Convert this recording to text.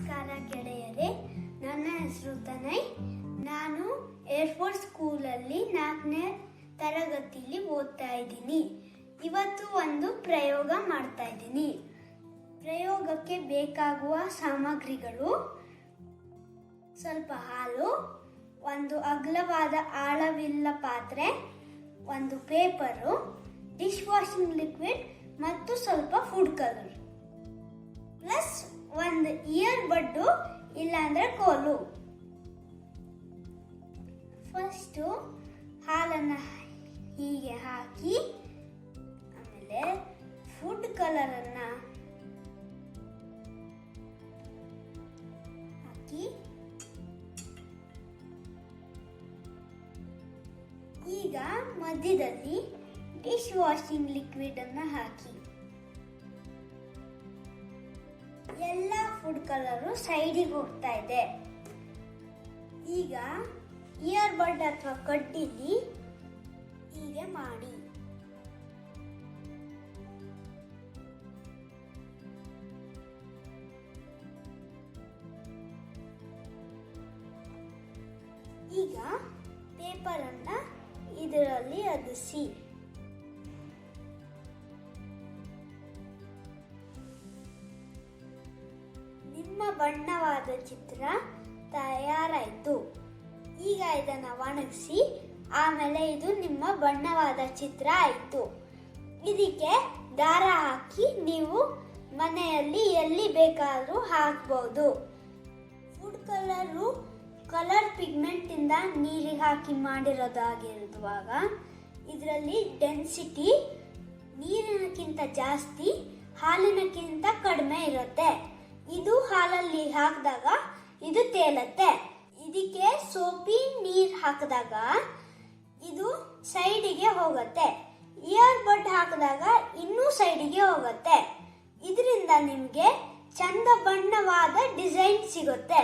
ನಮಸ್ಕಾರ ಗೆಳೆಯರೇ, ನನ್ನ ಹೆಸರು ತನಯ್. ನಾನು ಏರ್ಫೋರ್ಸ್ ಸ್ಕೂಲಲ್ಲಿ 4ನೇ ತರಗತಿಯಲ್ಲಿ ಓದ್ತಾ ಇದ್ದೀನಿ. ಇವತ್ತು ಒಂದು ಪ್ರಯೋಗ ಮಾಡ್ತಾ ಇದ್ದೀನಿ. ಪ್ರಯೋಗಕ್ಕೆ ಬೇಕಾಗುವ ಸಾಮಗ್ರಿಗಳು: ಸ್ವಲ್ಪ ಹಾಲು, ಒಂದು ಅಗಲವಾದ ಆಳವಿಲ್ಲ ಪಾತ್ರೆ, ಒಂದು ಪೇಪರು, ಡಿಶ್ ವಾಷಿಂಗ್ ಲಿಕ್ವಿಡ್ ಮತ್ತು ಸ್ವಲ್ಪ ಫುಡ್ ಕಲರ್, ಪ್ಲಸ್ ಒಂದು ಇಯರ್ ಬಡ್ಡು ಇಲ್ಲಾಂದ್ರೆ ಕೋಲು. ಫಸ್ಟು ಹಾಲನ್ನು ಹೀಗೆ ಹಾಕಿ, ಆಮೇಲೆ ಫುಡ್ ಕಲರನ್ನು ಹಾಕಿ, ಈಗ ಮಧ್ಯದಲ್ಲಿ ಡಿಶ್ ವಾಷಿಂಗ್ ಲಿಕ್ವಿಡ್ ಅನ್ನು ಹಾಕಿ. ಎಲ್ಲ ಫುಡ್ ಕಲರು ಸೈಡಿಗೆ ಹೋಗ್ತಾ ಇದೆ. ಈಗ ಇಯರ್ ಬಡ್ ಅಥವಾ ಕಡ್ಡಿಲಿ ಹೀಗೆ ಮಾಡಿ. ಈಗ ಪೇಪರ್ ಅನ್ನ ಇದರಲ್ಲಿ ಅದಿಸಿ. ನಿಮ್ಮ ಬಣ್ಣವಾದ ಚಿತ್ರ ತಯಾರಾಯಿತು. ಈಗ ಇದನ್ನು ಒಣಗಿಸಿ, ಆಮೇಲೆ ಇದು ನಿಮ್ಮ ಬಣ್ಣವಾದ ಚಿತ್ರ ಆಯಿತು. ಇದಕ್ಕೆ ದಾರ ಹಾಕಿ ನೀವು ಮನೆಯಲ್ಲಿ ಎಲ್ಲಿ ಬೇಕಾದರೂ ಹಾಕ್ಬೋದು. ಫುಡ್ ಕಲರು ಕಲರ್ ಪಿಗ್ಮೆಂಟ್ ಇಂದ ನೀರಿಗೆ ಹಾಕಿ ಮಾಡಿರೋದಾಗಿರುವಾಗ ಇದರಲ್ಲಿ ಡೆನ್ಸಿಟಿ ನೀರಿನಕ್ಕಿಂತ ಜಾಸ್ತಿ, ಹಾಲಿನಕ್ಕಿಂತ ಕಡಿಮೆ ಇರುತ್ತೆ. ಇದು ಹಾಲಲ್ಲಿ ಹಾಕಿದಾಗ ಇದು ತೇಲತ್ತೆ. ಇದಕ್ಕೆ ಸೋಪಿ ನೀರು ಹಾಕಿದಾಗ ಇದು ಸೈಡಿಗೆ ಹೋಗುತ್ತೆ. ಇಯರ್ ಬಡ್ ಹಾಕಿದಾಗ ಇನ್ನೂ ಸೈಡಿಗೆ ಹೋಗುತ್ತೆ. ಇದರಿಂದ ನಿಮಗೆ ಚಂದ ಬಣ್ಣವಾದ ಡಿಸೈನ್ ಸಿಗುತ್ತೆ.